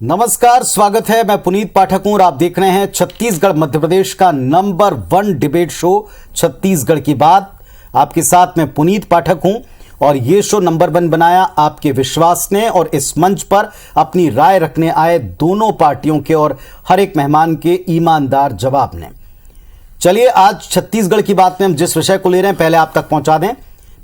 नमस्कार, स्वागत है। मैं पुनीत पाठक हूं और आप देख रहे हैं छत्तीसगढ़ मध्य प्रदेश का नंबर 1 डिबेट शो छत्तीसगढ़ की बात। आपके साथ मैं पुनीत पाठक हूं और ये शो नंबर 1 बनाया आपके विश्वास ने और इस मंच पर अपनी राय रखने आए दोनों पार्टियों के और हर एक मेहमान के ईमानदार जवाब ने। चलिए, आज छत्तीसगढ़ की बात में हम जिस विषय को ले रहे हैं पहले आप तक पहुंचा दें।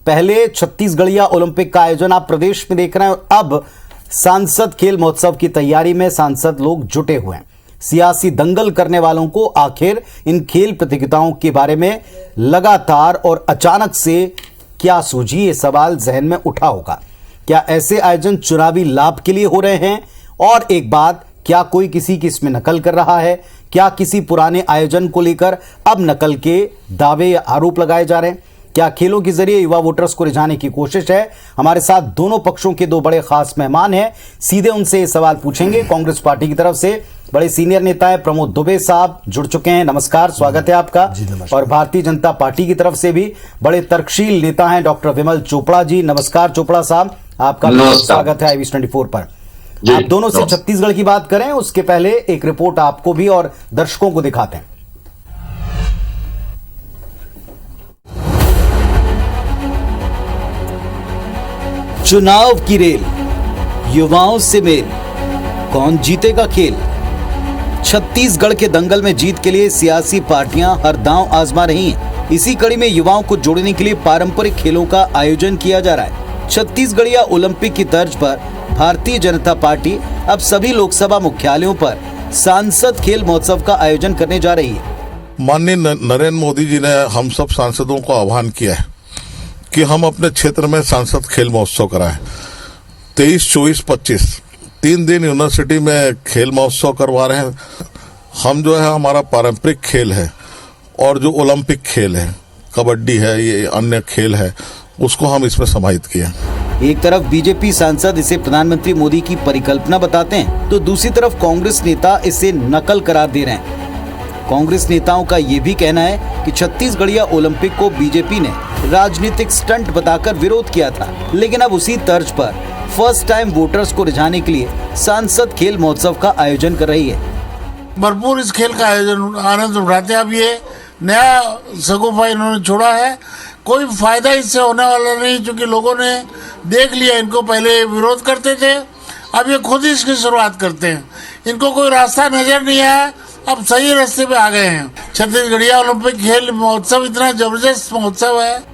पहले छत्तीसगढ़िया ओलंपिक का आयोजन आप प्रदेश में देख रहे हैं और अब सांसद खेल महोत्सव की तैयारी में सांसद लोग जुटे हुए हैं। सियासी दंगल करने वालों को आखिर इन खेल प्रतियोगिताओं के बारे में लगातार और अचानक से क्या सूझी, ये सवाल जहन में उठा होगा। क्या ऐसे आयोजन चुनावी लाभ के लिए हो रहे हैं? और एक बात, क्या कोई किसी की इसमें नकल कर रहा है? क्या किसी पुराने आयोजन को लेकर अब नकल के दावे या आरोप लगाए जा रहे हैं? क्या खेलों के जरिए युवा वोटर्स को रिझाने की कोशिश है? हमारे साथ दोनों पक्षों के दो बड़े खास मेहमान हैं, सीधे उनसे ये सवाल पूछेंगे। कांग्रेस पार्टी की तरफ से बड़े सीनियर नेता है प्रमोद दुबे साहब जुड़ चुके हैं, नमस्कार, स्वागत है आपका। और भारतीय जनता पार्टी की तरफ से भी बड़े तर्कशील नेता हैं डॉक्टर विमल चोपड़ा जी, नमस्कार चोपड़ा साहब, आपका स्वागत है IVS24 पर। आप दोनों से छत्तीसगढ़ की बात करें, उसके पहले एक रिपोर्ट आपको भी और दर्शकों को दिखाते हैं। चुनाव की रेल, युवाओं से मेल, कौन जीतेगा खेल? छत्तीसगढ़ के दंगल में जीत के लिए सियासी पार्टियां हर दांव आजमा रही हैं। इसी कड़ी में युवाओं को जोड़ने के लिए पारंपरिक खेलों का आयोजन किया जा रहा है। छत्तीसगढ़िया ओलंपिक की तर्ज पर भारतीय जनता पार्टी अब सभी लोकसभा मुख्यालयों पर सांसद खेल महोत्सव का आयोजन करने जा रही है। माननीय नरेंद्र मोदी जी ने हम सब सांसदों को आह्वान किया है कि हम अपने क्षेत्र में सांसद खेल महोत्सव कराएं। 23, 24, 25 3 दिन यूनिवर्सिटी में खेल महोत्सव करवा रहे हैं। हम जो है हमारा पारंपरिक खेल है और जो ओलंपिक खेल है, कबड्डी है, ये अन्य खेल है, उसको हम इसमें समाहित किया। एक तरफ बीजेपी सांसद इसे प्रधानमंत्री मोदी की परिकल्पना बताते हैं तो दूसरी तरफ कांग्रेस नेता इसे नकल करार दे रहे हैं। कांग्रेस नेताओं का ये भी कहना है कि छत्तीसगढ़िया ओलंपिक को बीजेपी ने राजनीतिक स्टंट बताकर विरोध किया था, लेकिन अब उसी तर्ज पर फर्स्ट टाइम वोटर्स को रिझाने के लिए सांसद खेल महोत्सव का आयोजन कर रही है। भरपूर इस खेल का आयोजन आनंद उठाते हैं। अब ये नया सगुफा इन्होंने छोड़ा है, कोई फायदा इससे होने वाला नहीं, क्योंकि लोगों ने देख लिया। इनको पहले विरोध करते थे, अब ये खुद ही इसकी शुरुआत करते हैं। इनको कोई रास्ता नजर नहीं आया, अब सही रास्ते पे आ गए हैं। छत्तीसगढ़िया ओलंपिक खेल महोत्सव इतना जबरदस्त महोत्सव है।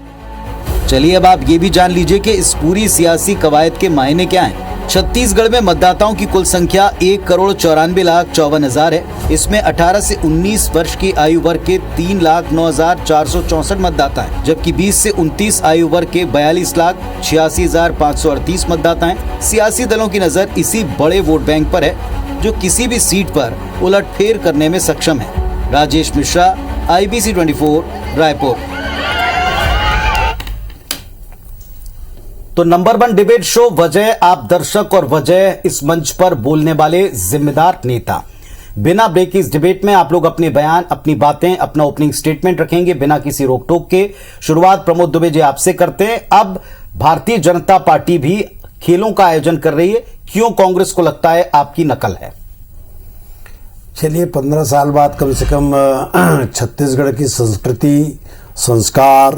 चलिए, अब आप ये भी जान लीजिए कि इस पूरी सियासी कवायद के मायने क्या हैं। छत्तीसगढ़ में मतदाताओं की कुल संख्या 1,94,54,000 है। इसमें 18 से 19 वर्ष की आयु वर्ग के 3,09,464 मतदाता हैं, जबकि 20 से 29 आयु वर्ग के 42,86,538 मतदाता हैं। सियासी दलों की नजर इसी बड़े वोट बैंक पर है जो किसी भी सीट पर उलटफेर करने में सक्षम है। राजेश मिश्रा, IBC24, रायपुर। तो नंबर 1 डिबेट शो, वजह आप दर्शक और वजह इस मंच पर बोलने वाले जिम्मेदार नेता। बिना ब्रेक की इस डिबेट में आप लोग अपने बयान, अपनी बातें, अपना ओपनिंग स्टेटमेंट रखेंगे बिना किसी रोक टोक के। शुरुआत प्रमोद दुबे जी आपसे करते हैं। अब भारतीय जनता पार्टी भी खेलों का आयोजन कर रही है, क्यों कांग्रेस को लगता है आपकी नकल है? चलिए, 15 साल बाद कम से कम छत्तीसगढ़ की संस्कृति, संस्कार,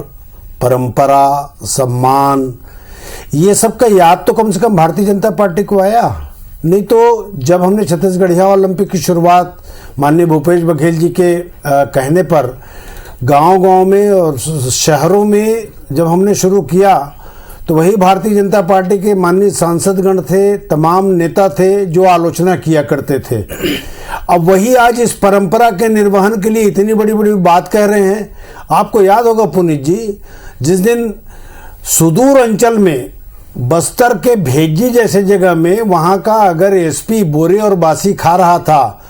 परंपरा, सम्मान, ये सब का याद तो कम से कम भारतीय जनता पार्टी को आया। नहीं तो जब हमने छत्तीसगढ़िया ओलंपिक की शुरुआत माननीय भूपेश बघेल जी के कहने पर गांव-गांव में और शहरों में जब हमने शुरू किया, तो वही भारतीय जनता पार्टी के माननीय सांसदगण थे, तमाम नेता थे जो आलोचना किया करते थे। अब वही आज इस परंपरा के निर्वहन के लिए इतनी बड़ी बड़ी बात कह रहे हैं। आपको याद होगा पुनीत जी, जिस दिन सुदूर अंचल में बस्तर के भेज्जी जैसे जगह में वहां का अगर SP बोरे और बासी खा रहा था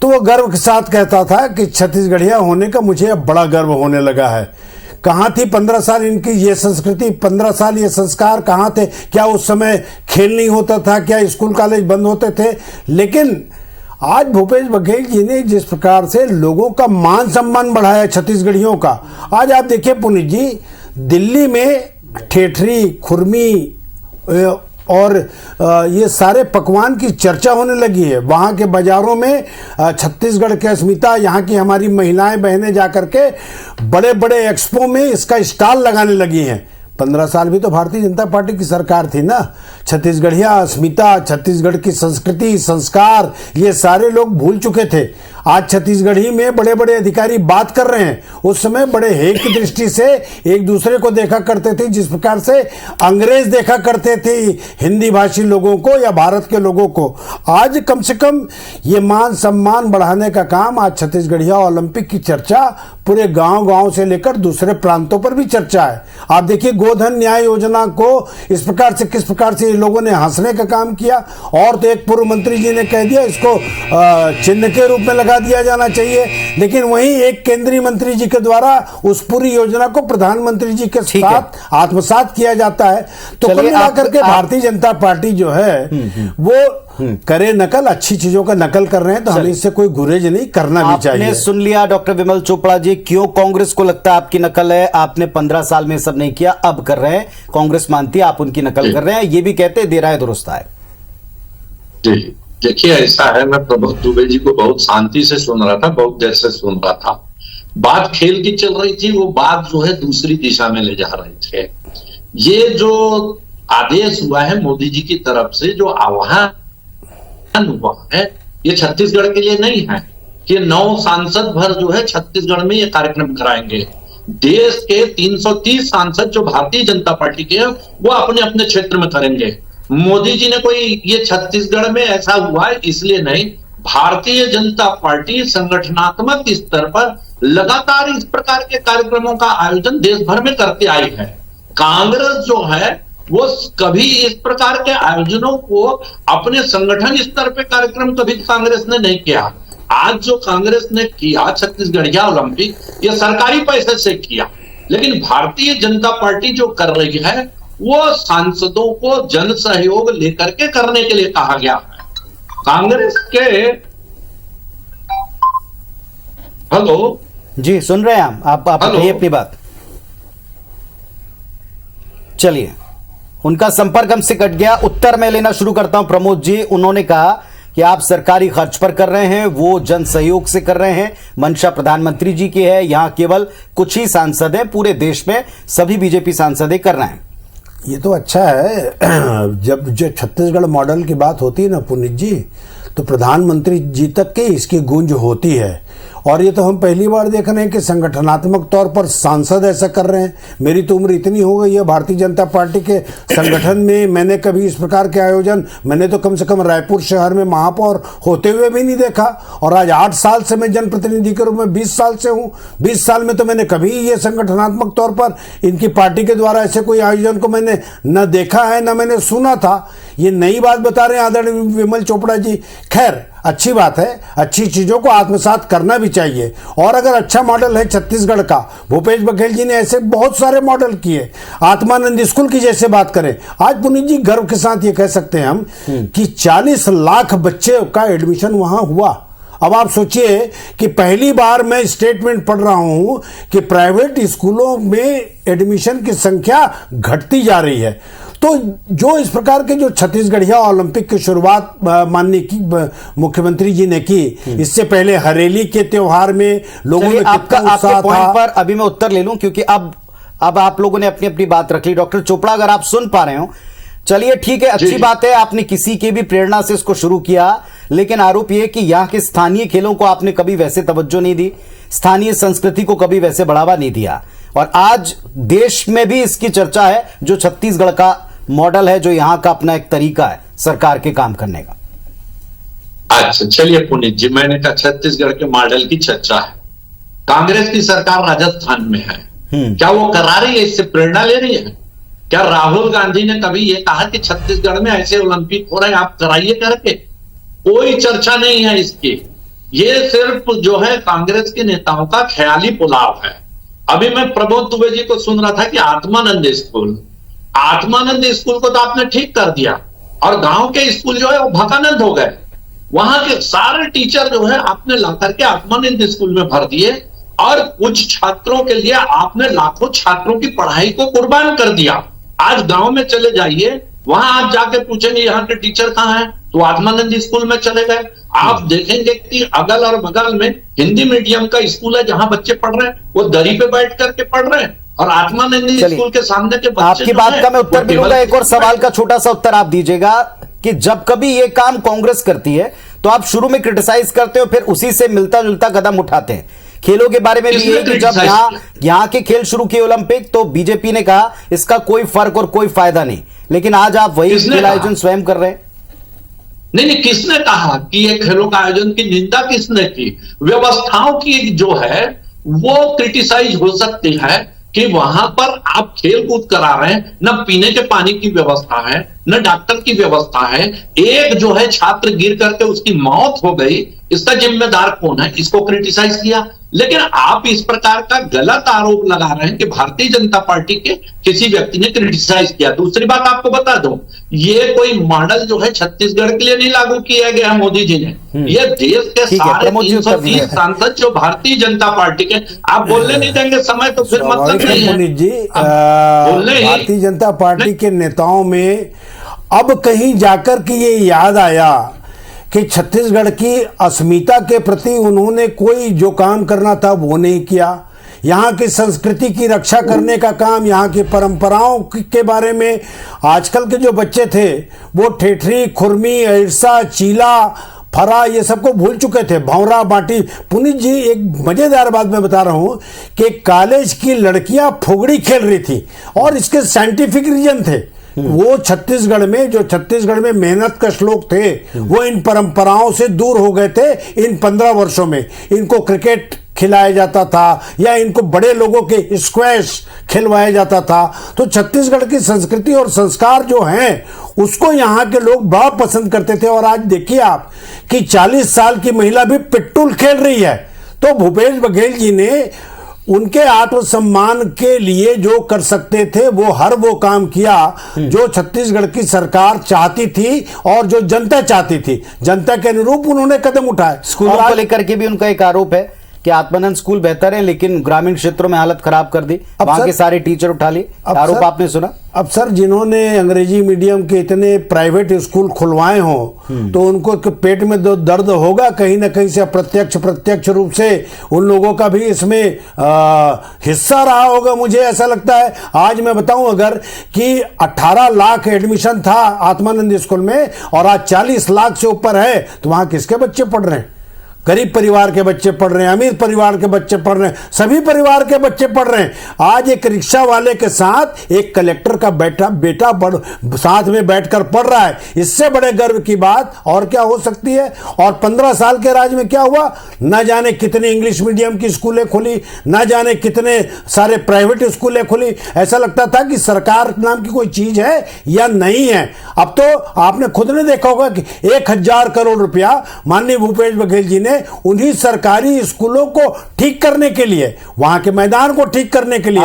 तो वो गर्व के साथ कहता था कि छत्तीसगढ़िया होने का मुझे अब बड़ा गर्व होने लगा है। कहाँ थी 15 साल इनकी ये संस्कृति, 15 साल ये संस्कार कहाँ थे? क्या उस समय खेल नहीं होता था? क्या स्कूल कॉलेज बंद होते थे? लेकिन आज भूपेश बघेल जी ने जिस प्रकार से लोगों का मान सम्मान बढ़ाया छत्तीसगढ़ियों का, आज आप देखिए पुनीत जी, दिल्ली में ठेठरी, खुरमी, और ये सारे पकवान की चर्चा होने लगी है। वहाँ के बाजारों में छत्तीसगढ़ की अस्मिता, यहाँ की हमारी महिलाएं बहनें जाकर के बड़े बड़े एक्सपो में इसका स्टॉल लगाने लगी हैं। 15 साल भी तो भारतीय जनता पार्टी की सरकार थी ना। छत्तीसगढ़िया अस्मिता, छत्तीसगढ़ की संस्कृति, संस्कार, ये सारे लोग भूल चुके थे। आज छत्तीसगढ़ी में बड़े बड़े अधिकारी बात कर रहे हैं। उस समय बड़े हेय की दृष्टि से एक दूसरे को देखा करते थे, जिस प्रकार से अंग्रेज देखा करते थे हिंदी भाषी लोगों को या भारत के लोगों को। आज कम से कम ये मान सम्मान बढ़ाने का काम, आज छत्तीसगढ़िया ओलंपिक की चर्चा पूरे गांव-गांव से लेकर दूसरे प्रांतों पर भी चर्चा है। आप देखिए गोधन न्याय योजना को इस प्रकार से, किस प्रकार से लोगों ने हंसने का काम किया। और तो एक पूर्व मंत्री जी ने कह दिया इसको चिन्ह के रूप में लगा दिया जाना चाहिए, लेकिन वहीं एक केंद्रीय मंत्री जी के द्वारा उस पूरी योजना को प्रधानमंत्री जी के साथ आत्मसात किया जाता है। तो कुल मिलाकर के भारतीय जनता पार्टी जो है वो करे नकल, अच्छी चीजों का नकल कर रहे हैं, तो हमें इससे कोई गुरेज नहीं करना भी चाहिए। आपने सुन लिया डॉक्टर विमल चोपड़ा जी, क्यों कांग्रेस को लगता है आपकी नकल है? आपने 15 साल में सब नहीं किया, अब कर रहे हैं। कांग्रेस मानती है आप उनकी नकल कर रहे हैं, ये भी कहते दे रहा है दुरुस्त है। जी देखिए, ऐसा है, मैं प्रबोध दुबे जी को बहुत शांति से सुन रहा था, बहुत देर से सुन रहा था। बात खेल की चल रही थी, वो बात जो है दूसरी दिशा में ले जा रहे थे। ये जो आदेश हुआ है मोदी जी की तरफ से, जो आह्वान हुआ है, ये छत्तीसगढ़ के लिए नहीं है कि 9 सांसद भर जो है छत्तीसगढ़ में ये कार्यक्रम कराएंगे। देश के 330 सांसद जो भारतीय जनता पार्टी के हैं वो अपने अपने क्षेत्र में करेंगे। मोदी जी ने कोई ये छत्तीसगढ़ में ऐसा हुआ है इसलिए नहीं, भारतीय जनता पार्टी संगठनात्मक स्तर पर लगातार इस प्रकार के कार्यक्रमों का आयोजन देश भर में करते आई है। कांग्रेस जो है वो कभी इस प्रकार के आयोजनों को अपने संगठन स्तर पे कार्यक्रम कभी कांग्रेस ने नहीं किया। आज जो कांग्रेस ने किया छत्तीसगढ़िया ओलंपिक, ये सरकारी पैसे से किया, लेकिन भारतीय जनता पार्टी जो कर रही है वो सांसदों को जन सहयोग लेकर के करने के लिए कहा गया है। कांग्रेस के हेलो जी सुन रहे हैं हम, आप कहिए अपनी बात। चलिए, उनका संपर्क हमसे कट गया। उत्तर में लेना शुरू करता हूं। प्रमोद जी, उन्होंने कहा कि आप सरकारी खर्च पर कर रहे हैं, वो जन सहयोग से कर रहे हैं, मंशा प्रधानमंत्री जी की है, यहां केवल कुछ ही सांसद हैं, पूरे देश में सभी बीजेपी सांसद कर रहे हैं। ये तो अच्छा है। जब जो छत्तीसगढ़ मॉडल की बात होती है ना पुनीत जी, तो प्रधानमंत्री जी तक की इसकी गूंज होती है। और ये तो हम पहली बार देख रहे हैं कि संगठनात्मक तौर पर सांसद ऐसा कर रहे हैं। मेरी तो उम्र इतनी हो गई है भारतीय जनता पार्टी के संगठन में, मैंने कभी इस प्रकार के आयोजन, मैंने तो कम से कम रायपुर शहर में महापौर होते हुए भी नहीं देखा। और आज 8 साल से मैं जनप्रतिनिधि के रूप में 20 साल से हूँ। 20 साल में तो मैंने कभी ये संगठनात्मक तौर पर इनकी पार्टी के द्वारा ऐसे कोई आयोजन को मैंने न देखा है न मैंने सुना था। ये नई बात बता रहे हैं आदरणीय विमल चोपड़ा जी। खैर, अच्छी बात है, अच्छी चीजों को आत्मसात करना भी चाहिए। और अगर अच्छा मॉडल है छत्तीसगढ़ का, भूपेश बघेल जी ने ऐसे बहुत सारे मॉडल किए। आत्मानंद स्कूल की जैसे बात करें, आज पुनीत जी गर्व के साथ ये कह सकते हैं हम कि 40 लाख बच्चे का एडमिशन वहां हुआ। अब आप सोचिए कि पहली बार मैं स्टेटमेंट पढ़ रहा हूं कि प्राइवेट स्कूलों में एडमिशन की संख्या घटती जा रही है। तो जो इस प्रकार के जो छत्तीसगढ़िया ओलंपिक की शुरुआत माननीय की मुख्यमंत्री जी ने की, इससे पहले हरेली के त्योहार में लोगों में आपके पॉइंट पर अभी मैं उत्तर ले लूं, क्योंकि अब आप लोगों ने अपनी अपनी बात रख ली। डॉक्टर चोपड़ा, अगर आप सुन पा रहे हो, चलिए ठीक है, अच्छी बात है, आपने किसी के भी प्रेरणा से इसको शुरू किया, लेकिन आरोप यह कि यहां के स्थानीय खेलों को आपने कभी वैसे तवज्जो नहीं दी, स्थानीय संस्कृति को कभी वैसे बढ़ावा नहीं दिया। और आज देश में भी इसकी चर्चा है, जो छत्तीसगढ़ का मॉडल है, जो यहां का अपना एक तरीका है सरकार के काम करने का। अच्छा चलिए पुनीत जी, मैंने कहा छत्तीसगढ़ के मॉडल की चर्चा है। कांग्रेस की सरकार राजस्थान में है, क्या वो करा रही है, इससे प्रेरणा ले रही है? क्या राहुल गांधी ने कभी ये कहा कि छत्तीसगढ़ में ऐसे ओलंपिक हो रहे हैं, आप कराइए करके? कोई चर्चा नहीं है इसकी। ये सिर्फ जो है कांग्रेस के नेताओं का ख्याली पुलाव है। अभी मैं प्रबोध दुबे जी को सुन रहा था कि आत्मानंद स्कूल को तो आपने ठीक कर दिया, और गांव के स्कूल जो है वो भकानंद हो गए। वहां के सारे टीचर जो है आपने ला करके आत्मानंद स्कूल में भर दिए, और कुछ छात्रों के लिए आपने लाखों छात्रों की पढ़ाई को कुर्बान कर दिया। आज गांव में चले जाइए, वहां आप जाके पूछेंगे यहाँ के टीचर कहाँ हैं, तो आत्मानंद स्कूल में चले गए। आप देखेंगे कि अगल और बगल में हिंदी मीडियम का स्कूल है, जहां बच्चे पढ़ रहे हैं वो दरी पे बैठ करके पढ़ रहे हैं, और आत्मानंद स्कूल के सामने के बच्चे आपकी बात का मैं उत्तर मिलूंगा। एक और सवाल का छोटा सा उत्तर आप दीजिएगा कि जब कभी ये काम कांग्रेस करती है तो आप शुरू में क्रिटिसाइज करते हो, फिर उसी से मिलता जुलता कदम उठाते हैं। खेलों के बारे में भी यही कि जब यहाँ के खेल शुरू किए ओलंपिक तो बीजेपी ने कहा इसका कोई फर्क और कोई फायदा नहीं, लेकिन आज आप वही खेल आयोजन स्वयं कर रहे हैं। नहीं, किसने कहा कि ये खेलों का आयोजन की निंदा किसने की? व्यवस्थाओं की जो है वो क्रिटिसाइज हो सकती है कि वहां पर आप खेल कूद करा रहे हैं, न पीने के पानी की व्यवस्था है, न डॉक्टर की व्यवस्था है। एक जो है छात्र गिर करके उसकी मौत हो गई, इसका जिम्मेदार कौन है? इसको क्रिटिसाइज किया। लेकिन आप इस प्रकार का गलत आरोप लगा रहे हैं कि भारतीय जनता पार्टी के किसी व्यक्ति ने क्रिटिसाइज किया। दूसरी बात आपको बता दूं, ये कोई मॉडल जो है छत्तीसगढ़ के लिए नहीं लागू किया गया मोदी जी ने। ये देश के सारे 330 सांसद जो भारतीय जनता पार्टी के, आप बोलने नहीं देंगे समय तो फिर मतलब नहीं है। पुनीत जी, भारतीय जनता पार्टी के नेताओं में अब कहीं जाकर के ये याद आया कि छत्तीसगढ़ की अस्मिता के प्रति उन्होंने कोई जो काम करना था वो नहीं किया। यहाँ की संस्कृति की रक्षा करने का काम, यहाँ की परंपराओं के बारे में आजकल के जो बच्चे थे वो ठेठरी, खुरमी, इरसा, चीला, फरा ये सबको भूल चुके थे, भौरा बाटी। पुनीत जी, एक मजेदार बात मैं बता रहा हूं कि कॉलेज की लड़कियां फुगड़ी खेल रही थी और इसके साइंटिफिक रीजन थे। वो छत्तीसगढ़ में मेहनत कश लोग थे, वो इन परंपराओं से दूर हो गए थे। इन 15 वर्षों में इनको क्रिकेट खिलाया जाता था या इनको बड़े लोगों के स्क्वैश खिलवाया जाता था। तो छत्तीसगढ़ की संस्कृति और संस्कार जो हैं उसको यहाँ के लोग बड़ा पसंद करते थे। और आज देखिए आप कि 40 साल की महिला भी पिट्टूल खेल रही है। तो भूपेश बघेल जी ने उनके आत्मसम्मान के लिए जो कर सकते थे वो काम किया जो छत्तीसगढ़ की सरकार चाहती थी और जो जनता चाहती थी। जनता के अनुरूप उन्होंने कदम उठाए। स्कूलों को लेकर के भी उनका एक आरोप है कि आत्मानंद स्कूल बेहतर है लेकिन ग्रामीण क्षेत्रों में हालत खराब कर दी, वहां के सारे टीचर उठा लिए। आरोप आपने सुना? अब सर, जिन्होंने अंग्रेजी मीडियम के इतने प्राइवेट स्कूल खुलवाए हों तो उनको पेट में दर्द होगा कहीं ना कहीं से, प्रत्यक्ष रूप से उन लोगों का भी इसमें हिस्सा रहा होगा, मुझे ऐसा लगता है। आज मैं बताऊं अगर कि 18 लाख एडमिशन था आत्मानंद स्कूल में और आज 40 लाख से ऊपर है, तो वहां किसके बच्चे पढ़ रहे हैं? गरीब परिवार के बच्चे पढ़ रहे हैं, अमीर परिवार के बच्चे पढ़ रहे हैं, सभी परिवार के बच्चे पढ़ रहे हैं। आज एक रिक्शा वाले के साथ एक कलेक्टर का बेटा साथ में बैठकर पढ़ रहा है। इससे बड़े गर्व की बात और क्या हो सकती है? और 15 साल के राज में क्या हुआ? न जाने कितने इंग्लिश मीडियम की स्कूलें खुली, न जाने कितने सारे प्राइवेट स्कूलें खुली। ऐसा लगता था कि सरकार नाम की कोई चीज है या नहीं है। अब तो आपने खुद ने देखा होगा कि 1000 करोड़ रुपया माननीय भूपेश बघेल जी ने उन्हीं सरकारी स्कूलों को ठीक करने के लिए, वहां के मैदान को ठीक करने के लिए,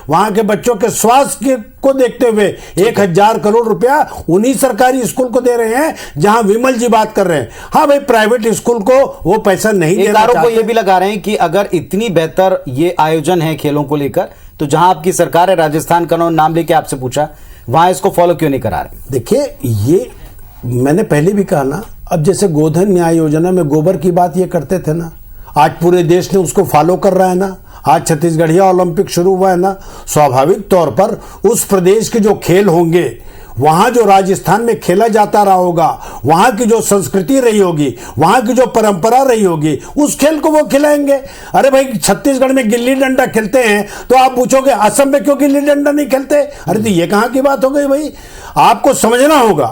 वहां के बच्चों के स्वास्थ्य को देखते हुए 1000 करोड़ रुपया उन्हीं सरकारी स्कूल को दे रहे हैं जहां विमल जी बात कर रहे हैं। हाँ भाई, प्राइवेट स्कूल को वो पैसा नहीं दे रहे। को ये भी लगा रहे हैं कि अगर इतनी बेहतर ये आयोजन है खेलों को लेकर, तो जहां आपकी सरकार है, राजस्थान का नाम लेके आपसे पूछा, वहां इसको फॉलो क्यों नहीं करा रहे? देखिए, ये मैंने पहले भी कहा ना, अब जैसे गोधन न्याय योजना में गोबर की बात ये करते थे ना, आज पूरे देश ने उसको फॉलो कर रहा है ना। आज छत्तीसगढ़िया ओलंपिक शुरू हुआ है ना, स्वाभाविक तौर पर उस प्रदेश के जो खेल होंगे, वहां जो राजस्थान में खेला जाता रहा होगा, वहां की जो संस्कृति रही होगी, वहां की जो परंपरा रही होगी, उस खेल को वो खिलाएंगे। अरे भाई, छत्तीसगढ़ में गिल्ली डंडा खेलते हैं तो आप पूछोगे असम में क्यों गिल्ली डंडा नहीं खेलते? अरे तो ये कहां की बात हो गई भाई? आपको समझना होगा।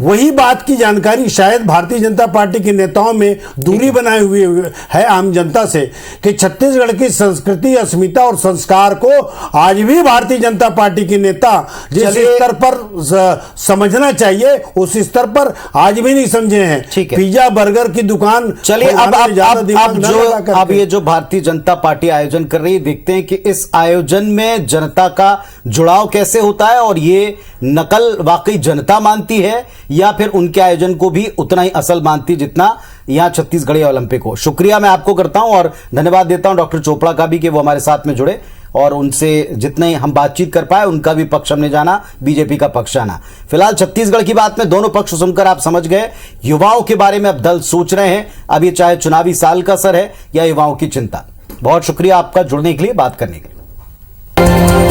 वही बात की जानकारी शायद भारतीय जनता पार्टी के नेताओं में दूरी बनाए हुए है आम जनता से कि छत्तीसगढ़ की संस्कृति, अस्मिता और संस्कार को आज भी भारतीय जनता पार्टी के नेता जिस स्तर पर समझना चाहिए उस स्तर पर आज भी नहीं समझे हैं। पिज्जा बर्गर की दुकान। चलिए, अब ये जो भारतीय जनता पार्टी आयोजन कर रही है, देखते हैं कि इस आयोजन में जनता का जुड़ाव कैसे होता है और ये नकल वाकई जनता मानती है या फिर उनके आयोजन को भी उतना ही असल मानती जितना यहां छत्तीसगढ़ी ओलंपिक हो। शुक्रिया मैं आपको करता हूं और धन्यवाद देता हूं डॉक्टर चोपड़ा का भी कि वो हमारे साथ में जुड़े और उनसे जितने हम बातचीत कर पाए उनका भी पक्ष हमने जाना, बीजेपी का पक्ष जाना। फिलहाल छत्तीसगढ़ की बात में दोनों पक्ष सुनकर आप समझ गए, युवाओं के बारे में अब दल सोच रहे हैं। अब ये चाहे चुनावी साल का असर है या युवाओं की चिंता। बहुत शुक्रिया आपका जुड़ने के लिए, बात करने के लिए।